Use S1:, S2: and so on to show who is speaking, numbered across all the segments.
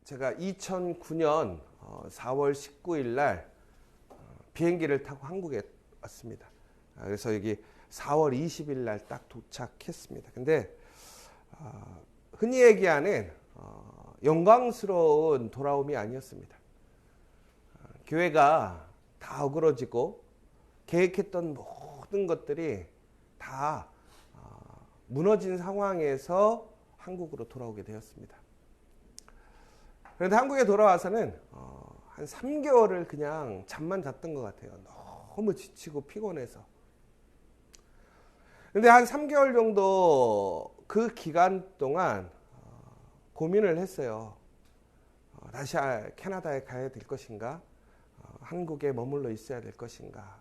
S1: 제가 2009년 4월 19일 날 비행기를 타고 한국에 왔습니다. 그래서 여기 4월 20일 날 딱 도착했습니다. 근데 흔히 얘기하는 영광스러운 돌아옴이 아니었습니다. 교회가 다 어그러지고 계획했던 모든 것들이 다 무너진 상황에서 한국으로 돌아오게 되었습니다. 그런데 한국에 돌아와서는 한 3개월을 그냥 잠만 잤던 것 같아요. 너무 지치고 피곤해서. 근데 한 3개월 정도 그 기간 동안 고민을 했어요. 다시 캐나다에 가야 될 것인가? 한국에 머물러 있어야 될 것인가?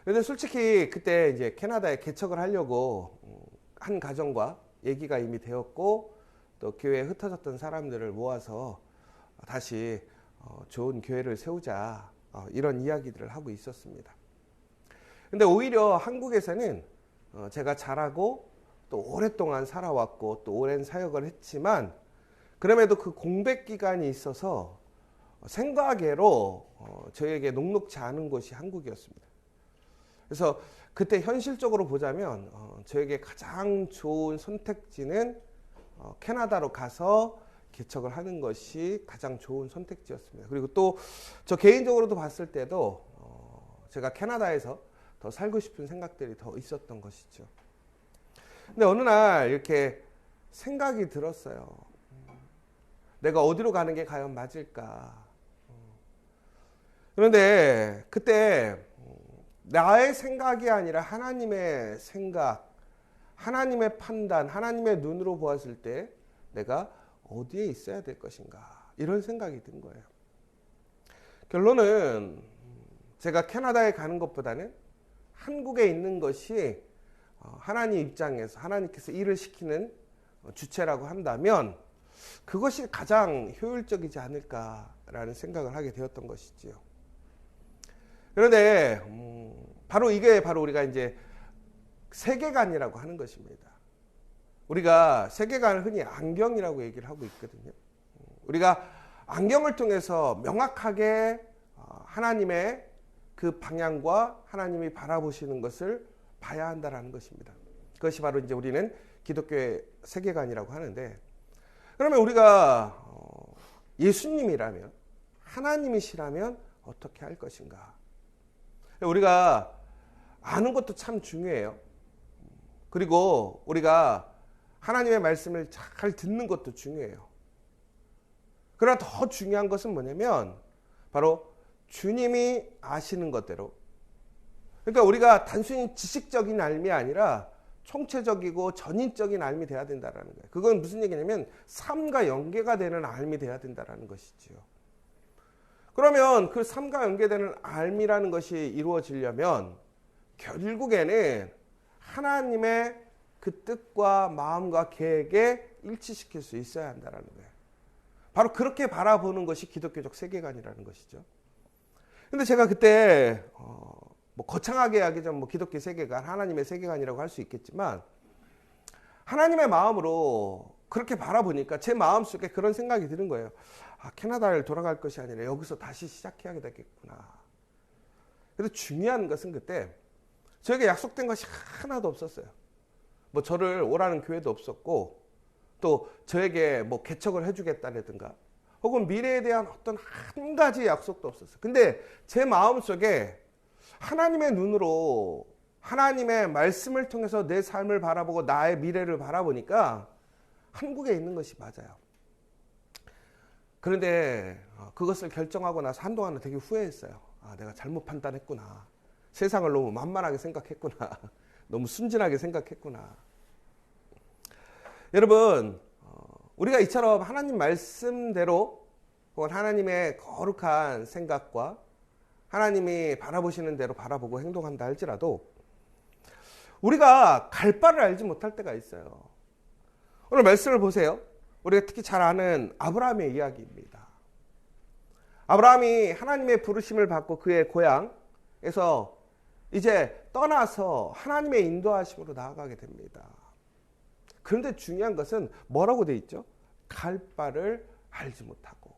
S1: 근데 솔직히 그때 이제 캐나다에 개척을 하려고 한 가정과 얘기가 이미 되었고, 또 교회에 흩어졌던 사람들을 모아서 다시 좋은 교회를 세우자, 이런 이야기들을 하고 있었습니다. 근데 오히려 한국에서는 제가 잘하고 또 오랫동안 살아왔고 또 오랜 사역을 했지만, 그럼에도 그 공백 기간이 있어서 생각외로 저에게 녹록지 않은 곳이 한국이었습니다. 그래서 그때 현실적으로 보자면 저에게 가장 좋은 선택지는 캐나다로 가서 개척을 하는 것이 가장 좋은 선택지였습니다. 그리고 또 저 개인적으로도 봤을 때도 제가 캐나다에서 더 살고 싶은 생각들이 더 있었던 것이죠. 근데 어느 날 이렇게 생각이 들었어요. 내가 어디로 가는 게 과연 맞을까? 그런데 그때 나의 생각이 아니라 하나님의 생각, 하나님의 판단, 하나님의 눈으로 보았을 때 내가 어디에 있어야 될 것인가, 이런 생각이 든 거예요. 결론은 제가 캐나다에 가는 것보다는 한국에 있는 것이 하나님 입장에서 하나님께서 일을 시키는 주체라고 한다면 그것이 가장 효율적이지 않을까라는 생각을 하게 되었던 것이지요. 그런데 바로 이게 바로 우리가 이제 세계관이라고 하는 것입니다. 우리가 세계관을 흔히 안경이라고 얘기를 하고 있거든요. 우리가 안경을 통해서 명확하게 하나님의 그 방향과 하나님이 바라보시는 것을 봐야 한다라는 것입니다. 그것이 바로 이제 우리는 기독교의 세계관이라고 하는데, 그러면 우리가 예수님이라면, 하나님이시라면 어떻게 할 것인가? 우리가 아는 것도 참 중요해요. 그리고 우리가 하나님의 말씀을 잘 듣는 것도 중요해요. 그러나 더 중요한 것은 뭐냐면 바로 주님이 아시는 것대로, 그러니까 우리가 단순히 지식적인 알미 아니라 총체적이고 전인적인 알미 돼야 된다는 거예요. 그건 무슨 얘기냐면 삶과 연계가 되는 알미 돼야 된다는 것이지요. 그러면 그 삶과 연계되는 알미라는 것이 이루어지려면 결국에는 하나님의 그 뜻과 마음과 계획에 일치시킬 수 있어야 한다는 거예요. 바로 그렇게 바라보는 것이 기독교적 세계관이라는 것이죠. 근데 제가 그때 뭐 거창하게 이야기하자면 뭐 기독교 세계관, 하나님의 세계관이라고 할 수 있겠지만, 하나님의 마음으로 그렇게 바라보니까 제 마음속에 그런 생각이 드는 거예요. 캐나다를 돌아갈 것이 아니라 여기서 다시 시작해야 되겠구나. 그래서 중요한 것은 그때 저에게 약속된 것이 하나도 없었어요. 뭐 저를 오라는 교회도 없었고, 또 저에게 뭐 개척을 해주겠다라든가 혹은 미래에 대한 어떤 한 가지 약속도 없었어요. 근데 제 마음속에 하나님의 눈으로 하나님의 말씀을 통해서 내 삶을 바라보고 나의 미래를 바라보니까 한국에 있는 것이 맞아요. 그런데 그것을 결정하고 나서 한동안은 되게 후회했어요. 내가 잘못 판단했구나. 세상을 너무 만만하게 생각했구나. 너무 순진하게 생각했구나. 여러분, 우리가 이처럼 하나님 말씀대로 혹은 하나님의 거룩한 생각과 하나님이 바라보시는 대로 바라보고 행동한다 할지라도 우리가 갈 바를 알지 못할 때가 있어요. 오늘 말씀을 보세요. 우리가 특히 잘 아는 아브라함의 이야기입니다. 아브라함이 하나님의 부르심을 받고 그의 고향에서 이제 떠나서 하나님의 인도하심으로 나아가게 됩니다. 그런데 중요한 것은 뭐라고 돼 있죠? 갈 바를 알지 못하고,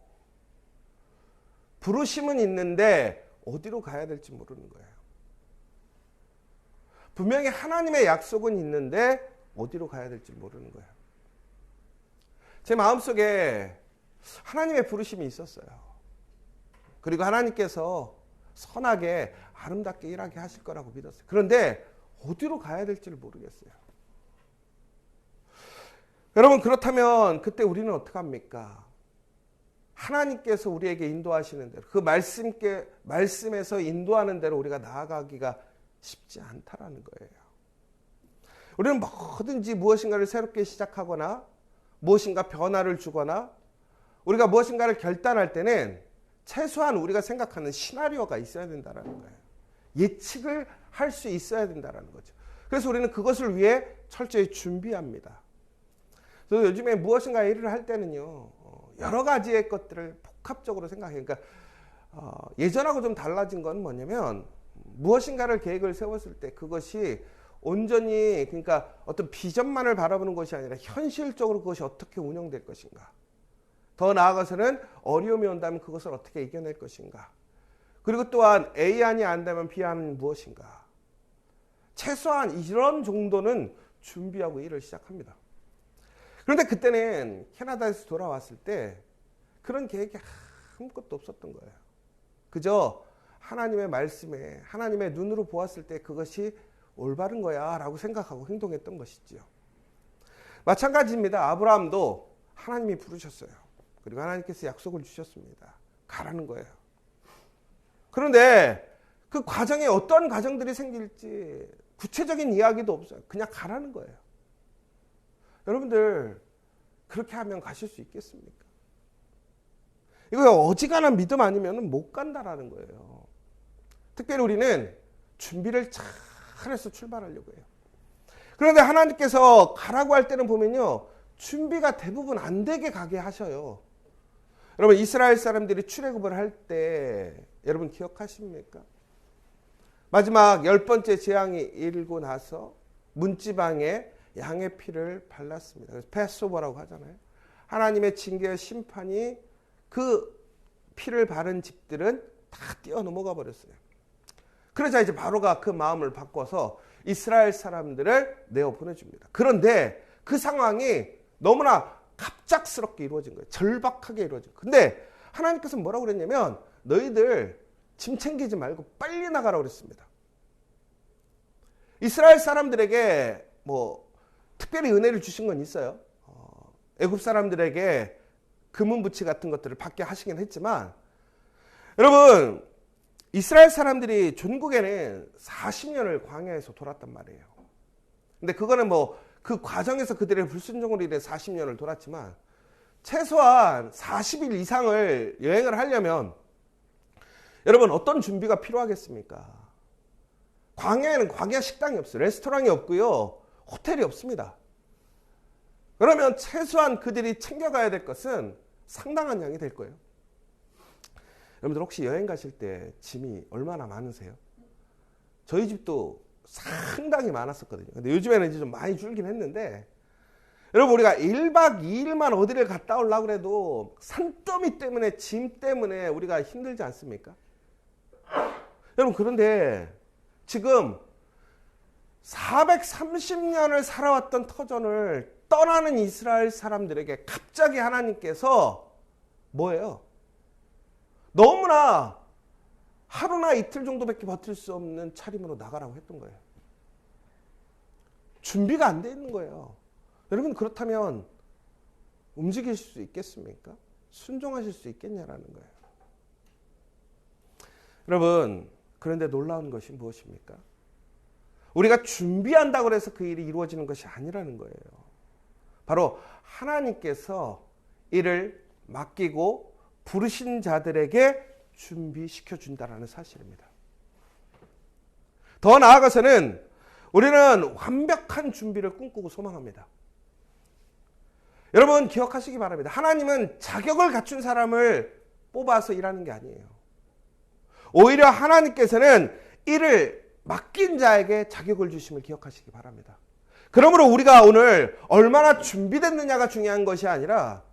S1: 부르심은 있는데 어디로 가야 될지 모르는 거예요. 분명히 하나님의 약속은 있는데 어디로 가야 될지 모르는 거예요. 제 마음속에 하나님의 부르심이 있었어요. 그리고 하나님께서 선하게 아름답게 일하게 하실 거라고 믿었어요. 그런데 어디로 가야 될지를 모르겠어요. 여러분, 그렇다면 그때 우리는 어떻게 합니까? 하나님께서 우리에게 인도하시는 대로, 그 말씀에서 인도하는 대로 우리가 나아가기가 쉽지 않다라는 거예요. 우리는 뭐든지 무엇인가를 새롭게 시작하거나 무엇인가 변화를 주거나 우리가 무엇인가를 결단할 때는 최소한 우리가 생각하는 시나리오가 있어야 된다는 거예요. 예측을 할 수 있어야 된다는 거죠. 그래서 우리는 그것을 위해 철저히 준비합니다. 그래서 요즘에 무엇인가 일을 할 때는요, 여러 가지의 것들을 복합적으로 생각해요. 그러니까 예전하고 좀 달라진 건 뭐냐면, 무엇인가를 계획을 세웠을 때 그것이 온전히, 그러니까 어떤 비전만을 바라보는 것이 아니라 현실적으로 그것이 어떻게 운영될 것인가, 더 나아가서는 어려움이 온다면 그것을 어떻게 이겨낼 것인가, 그리고 또한 A안이 안 되면 B안은 무엇인가, 최소한 이런 정도는 준비하고 일을 시작합니다. 그런데 그때는 캐나다에서 돌아왔을 때 그런 계획이 아무것도 없었던 거예요. 그저 하나님의 말씀에, 하나님의 눈으로 보았을 때 그것이 올바른 거야 라고 생각하고 행동했던 것이지요. 마찬가지입니다. 아브라함도 하나님이 부르셨어요. 그리고 하나님께서 약속을 주셨습니다. 가라는 거예요. 그런데 그 과정에 어떤 과정들이 생길지 구체적인 이야기도 없어요. 그냥 가라는 거예요. 여러분들, 그렇게 하면 가실 수 있겠습니까? 이거 어지간한 믿음 아니면 못 간다라는 거예요. 특별히 우리는 준비를 잘 해서 출발하려고 해요. 그런데 하나님께서 가라고 할 때는 보면요, 준비가 대부분 안 되게 가게 하셔요. 여러분, 이스라엘 사람들이 출애굽을 할 때 여러분 기억하십니까? 마지막 10번째 재앙이 일고 나서 문지방에 양의 피를 발랐습니다. 그래서 패스오버라고 하잖아요. 하나님의 징계의 심판이 그 피를 바른 집들은 다 뛰어넘어가 버렸어요. 그러자 이제 바로가 그 마음을 바꿔서 이스라엘 사람들을 내어 보내줍니다. 그런데 그 상황이 너무나 갑작스럽게 이루어진 거예요. 절박하게 이루어진 거예요. 근데 하나님께서 뭐라고 그랬냐면, 너희들 짐 챙기지 말고 빨리 나가라고 그랬습니다. 이스라엘 사람들에게 특별히 은혜를 주신 건 있어요. 애굽 사람들에게 금은부치 같은 것들을 받게 하시긴 했지만, 여러분, 이스라엘 사람들이 종국에는 40년을 광야에서 돌았단 말이에요. 근데 그거는 그 과정에서 그들의 불순종으로 인해 40년을 돌았지만, 최소한 40일 이상을 여행을 하려면 여러분 어떤 준비가 필요하겠습니까? 광야에는 광야 식당이 없어요. 레스토랑이 없고요. 호텔이 없습니다. 그러면 최소한 그들이 챙겨가야 될 것은 상당한 양이 될 거예요. 여러분들 혹시 여행 가실 때 짐이 얼마나 많으세요? 저희 집도 상당히 많았었거든요. 근데 요즘에는 이제 좀 많이 줄긴 했는데, 여러분 우리가 1박 2일만 어디를 갔다 오려고 해도 산더미 때문에, 짐 때문에 우리가 힘들지 않습니까? 여러분, 그런데 지금 430년을 살아왔던 터전을 떠나는 이스라엘 사람들에게 갑자기 하나님께서 뭐예요? 너무나 하루나 이틀 정도밖에 버틸 수 없는 차림으로 나가라고 했던 거예요. 준비가 안 돼 있는 거예요. 여러분, 그렇다면 움직일 수 있겠습니까? 순종하실 수 있겠냐라는 거예요. 여러분, 그런데 놀라운 것이 무엇입니까? 우리가 준비한다고 해서 그 일이 이루어지는 것이 아니라는 거예요. 바로 하나님께서 이를 맡기고 부르신 자들에게 준비시켜준다는 사실입니다. 더 나아가서는 우리는 완벽한 준비를 꿈꾸고 소망합니다. 여러분 기억하시기 바랍니다. 하나님은 자격을 갖춘 사람을 뽑아서 일하는 게 아니에요. 오히려 하나님께서는 이를 맡긴 자에게 자격을 주심을 기억하시기 바랍니다. 그러므로 우리가 오늘 얼마나 준비됐느냐가 중요한 것이 아니라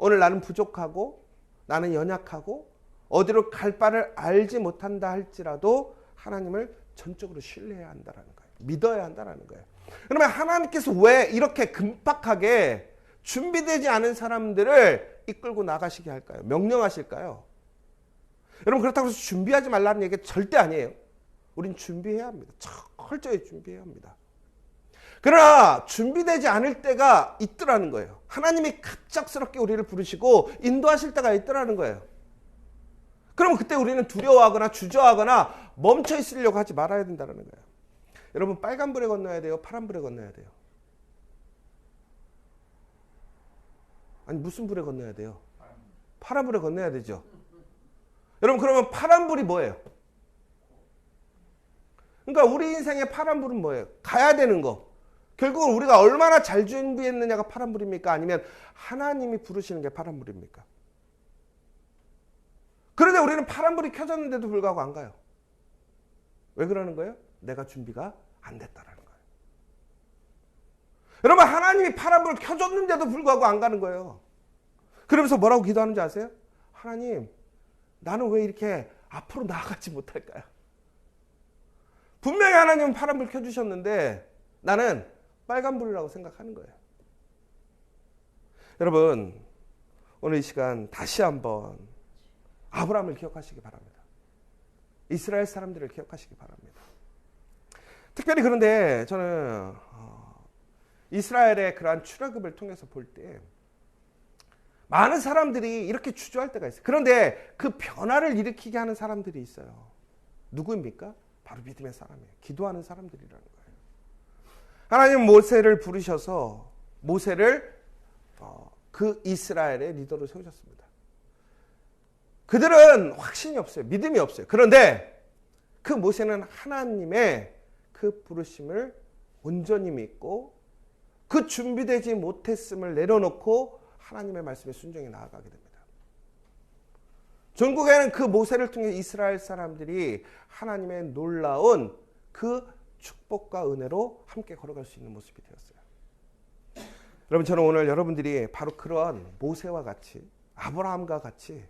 S1: 오늘 나는 부족하고 나는 연약하고 어디로 갈 바를 알지 못한다 할지라도 하나님을 전적으로 신뢰해야 한다는 거예요. 믿어야 한다는 거예요. 그러면 하나님께서 왜 이렇게 급박하게 준비되지 않은 사람들을 이끌고 나가시게 할까요? 명령하실까요? 여러분, 그렇다고 해서 준비하지 말라는 얘기가 절대 아니에요. 우린 준비해야 합니다. 철저히 준비해야 합니다. 그러나 준비되지 않을 때가 있더라는 거예요. 하나님이 갑작스럽게 우리를 부르시고 인도하실 때가 있더라는 거예요. 그러면 그때 우리는 두려워하거나 주저하거나 멈춰 있으려고 하지 말아야 된다는 거예요. 여러분, 빨간불에 건너야 돼요? 파란불에 건너야 돼요? 아니, 무슨 불에 건너야 돼요? 파란불에 건너야 되죠. 여러분, 그러면 파란불이 뭐예요? 그러니까 우리 인생의 파란불은 뭐예요? 가야 되는 거. 결국은 우리가 얼마나 잘 준비했느냐가 파란불입니까? 아니면 하나님이 부르시는 게 파란불입니까? 그런데 우리는 파란불이 켜졌는데도 불구하고 안 가요. 왜 그러는 거예요? 내가 준비가 안 됐다라는 거예요. 여러분, 하나님이 파란불을 켜줬는데도 불구하고 안 가는 거예요. 그러면서 뭐라고 기도하는지 아세요? 하나님, 나는 왜 이렇게 앞으로 나아가지 못할까요? 분명히 하나님은 파란불 켜주셨는데 나는 빨간불이라고 생각하는 거예요. 여러분, 오늘 이 시간 다시 한번 아브라함을 기억하시기 바랍니다. 이스라엘 사람들을 기억하시기 바랍니다. 특별히 그런데 저는 이스라엘의 그러한 출애굽을 통해서 볼 때 많은 사람들이 이렇게 주저할 때가 있어요. 그런데 그 변화를 일으키게 하는 사람들이 있어요. 누구입니까? 바로 믿음의 사람이에요. 기도하는 사람들이라는 거예요. 하나님 모세를 부르셔서 모세를 그 이스라엘의 리더로 세우셨습니다. 그들은 확신이 없어요. 믿음이 없어요. 그런데 그 모세는 하나님의 그 부르심을 온전히 믿고 그 준비되지 못했음을 내려놓고 하나님의 말씀에 순종해 나아가게 됩니다. 전국에는 그 모세를 통해 이스라엘 사람들이 하나님의 놀라운 그 축복과 은혜로 함께 걸어갈 수 있는 모습이 되었어요. 여러분, 저는 오늘 여러분들이 바로 그러한 모세와 같이, 아브라함과 같이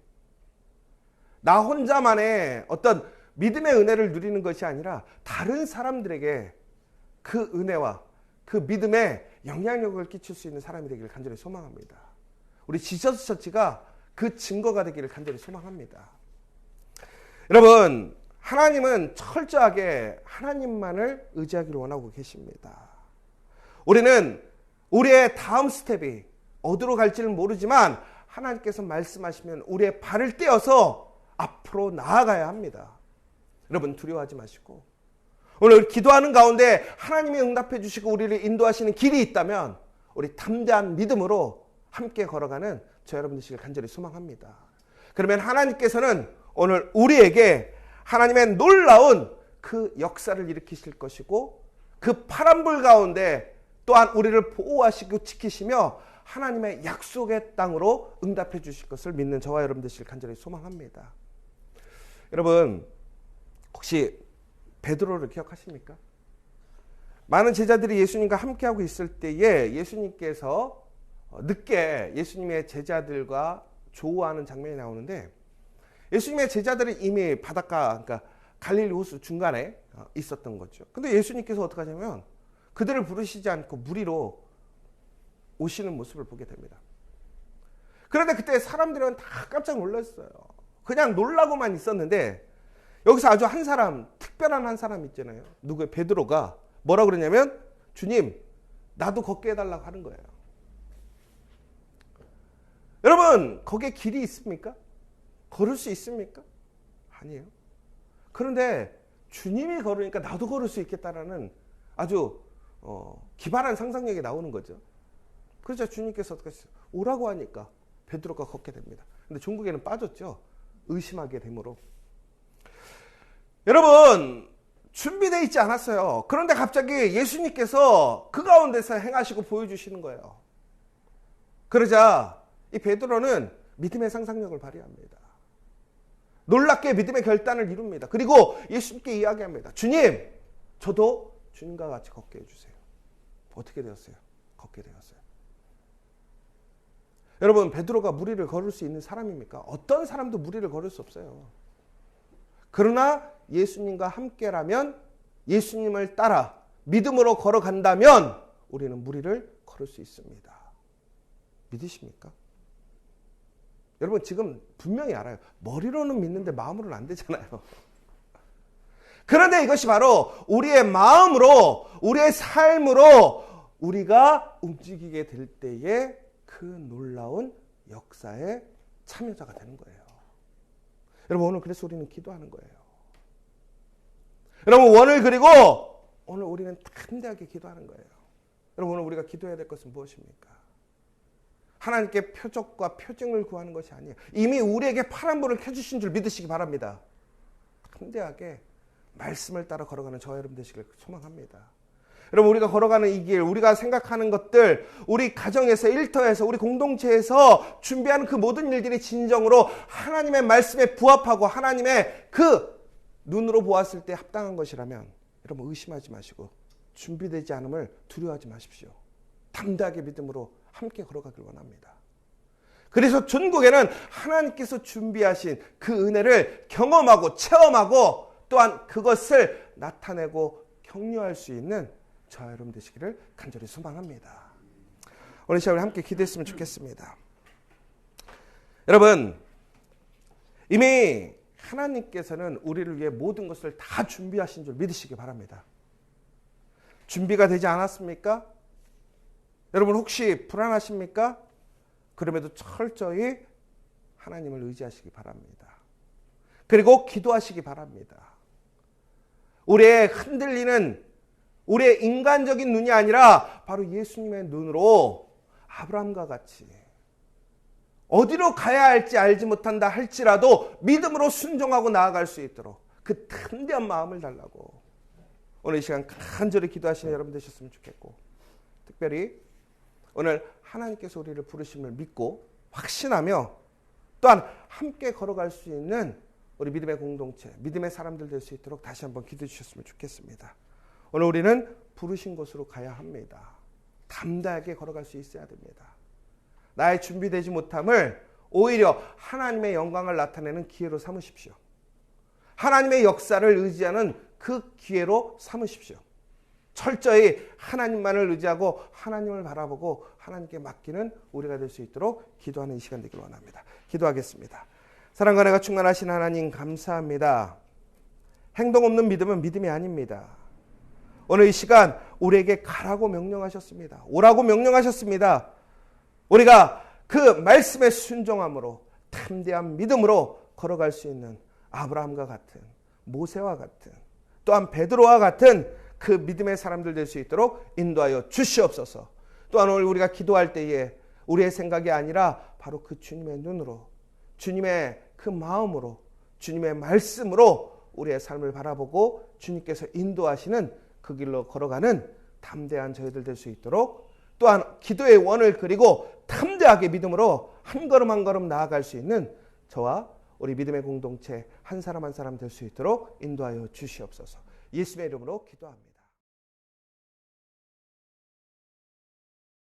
S1: 나 혼자만의 어떤 믿음의 은혜를 누리는 것이 아니라 다른 사람들에게 그 은혜와 그 믿음에 영향력을 끼칠 수 있는 사람이 되기를 간절히 소망합니다. 우리 지저스 처치가 그 증거가 되기를 간절히 소망합니다. 여러분, 하나님은 철저하게 하나님만을 의지하기를 원하고 계십니다. 우리는 우리의 다음 스텝이 어디로 갈지는 모르지만 하나님께서 말씀하시면 우리의 발을 떼어서 앞으로 나아가야 합니다. 여러분, 두려워하지 마시고 오늘 기도하는 가운데 하나님이 응답해 주시고 우리를 인도하시는 길이 있다면 우리 담대한 믿음으로 함께 걸어가는 저 여러분 되시길 간절히 소망합니다. 그러면 하나님께서는 오늘 우리에게 하나님의 놀라운 그 역사를 일으키실 것이고 그 파란불 가운데 또한 우리를 보호하시고 지키시며 하나님의 약속의 땅으로 응답해 주실 것을 믿는 저와 여러분 되시길 간절히 소망합니다. 여러분, 혹시 베드로를 기억하십니까? 많은 제자들이 예수님과 함께하고 있을 때에 예수님께서 늦게 예수님의 제자들과 조우하는 장면이 나오는데 예수님의 제자들은 이미 바닷가, 그러니까 갈릴리 호수 중간에 있었던 거죠. 근데 예수님께서 어떻게 하냐면 그들을 부르시지 않고 물 위로 오시는 모습을 보게 됩니다. 그런데 그때 사람들은 다 깜짝 놀랐어요. 그냥 놀라고만 있었는데 여기서 아주 한 사람, 특별한 한 사람 있잖아요. 누구예요? 베드로가 뭐라 그러냐면 주님, 나도 걷게 해달라고 하는 거예요. 여러분, 거기에 길이 있습니까? 걸을 수 있습니까? 아니에요. 그런데 주님이 걸으니까 나도 걸을 수 있겠다라는 아주 기발한 상상력이 나오는 거죠. 그래서 주님께서 어떻게 했어요? 오라고 하니까 베드로가 걷게 됩니다. 근데 종국에는 빠졌죠. 의심하게 되므로. 여러분, 준비되어 있지 않았어요. 그런데 갑자기 예수님께서 그 가운데서 행하시고 보여주시는 거예요. 그러자 이 베드로는 믿음의 상상력을 발휘합니다. 놀랍게 믿음의 결단을 이룹니다. 그리고 예수님께 이야기합니다. 주님, 저도 주님과 같이 걷게 해주세요. 어떻게 되었어요? 걷게 되었어요. 여러분, 베드로가 무리를 걸을 수 있는 사람입니까? 어떤 사람도 무리를 걸을 수 없어요. 그러나 예수님과 함께라면, 예수님을 따라 믿음으로 걸어간다면 우리는 무리를 걸을 수 있습니다. 믿으십니까? 여러분, 지금 분명히 알아요. 머리로는 믿는데 마음으로는 안 되잖아요. 그런데 이것이 바로 우리의 마음으로, 우리의 삶으로 우리가 움직이게 될 때에 그 놀라운 역사에 참여자가 되는 거예요. 여러분, 오늘 그래서 우리는 기도하는 거예요. 여러분, 원을 그리고 오늘 우리는 담대하게 기도하는 거예요. 여러분, 오늘 우리가 기도해야 될 것은 무엇입니까? 하나님께 표적과 표징을 구하는 것이 아니에요. 이미 우리에게 파란불을 켜주신 줄 믿으시기 바랍니다. 담대하게 말씀을 따라 걸어가는 저와 여러분 되시길 소망합니다. 여러분, 우리가 걸어가는 이 길, 우리가 생각하는 것들, 우리 가정에서, 일터에서, 우리 공동체에서 준비하는 그 모든 일들이 진정으로 하나님의 말씀에 부합하고 하나님의 그 눈으로 보았을 때 합당한 것이라면 여러분, 의심하지 마시고 준비되지 않음을 두려워하지 마십시오. 담대하게 믿음으로 함께 걸어가길 원합니다. 그래서 전국에는 하나님께서 준비하신 그 은혜를 경험하고 체험하고 또한 그것을 나타내고 격려할 수 있는 저와 여러분 되시기를 간절히 소망합니다. 오늘 시간 우리 함께 기도했으면 좋겠습니다. 여러분, 이미 하나님께서는 우리를 위해 모든 것을 다 준비하신 줄 믿으시기 바랍니다. 준비가 되지 않았습니까? 여러분, 혹시 불안하십니까? 그럼에도 철저히 하나님을 의지하시기 바랍니다. 그리고 기도하시기 바랍니다. 우리의 흔들리는 우리의 인간적인 눈이 아니라 바로 예수님의 눈으로 아브라함과 같이 어디로 가야 할지 알지 못한다 할지라도 믿음으로 순종하고 나아갈 수 있도록 그 담대한 마음을 달라고 오늘 이 시간 간절히 기도하시는 여러분 되셨으면 좋겠고, 특별히 오늘 하나님께서 우리를 부르심을 믿고 확신하며 또한 함께 걸어갈 수 있는 우리 믿음의 공동체, 믿음의 사람들 될 수 있도록 다시 한번 기도해 주셨으면 좋겠습니다. 오늘 우리는 부르신 곳으로 가야 합니다. 담대하게 걸어갈 수 있어야 됩니다. 나의 준비되지 못함을 오히려 하나님의 영광을 나타내는 기회로 삼으십시오. 하나님의 역사를 의지하는 그 기회로 삼으십시오. 철저히 하나님만을 의지하고 하나님을 바라보고 하나님께 맡기는 우리가 될 수 있도록 기도하는 이 시간 되길 원합니다. 기도하겠습니다. 사랑과 은혜가 충만하신 하나님 감사합니다. 행동 없는 믿음은 믿음이 아닙니다. 오늘 이 시간 우리에게 가라고 명령하셨습니다. 오라고 명령하셨습니다. 우리가 그 말씀에 순종함으로 담대한 믿음으로 걸어갈 수 있는 아브라함과 같은, 모세와 같은, 또한 베드로와 같은 그 믿음의 사람들 될 수 있도록 인도하여 주시옵소서. 또한 오늘 우리가 기도할 때에 우리의 생각이 아니라 바로 그 주님의 눈으로, 주님의 그 마음으로, 주님의 말씀으로 우리의 삶을 바라보고 주님께서 인도하시는 그 길로 걸어가는 담대한 저희들 될 수 있도록, 또한 기도의 원을 그리고 담대하게 믿음으로 한 걸음 한 걸음 나아갈 수 있는 저와 우리 믿음의 공동체 한 사람 한 사람 될 수 있도록 인도하여 주시옵소서. 예수의 이름으로 기도합니다.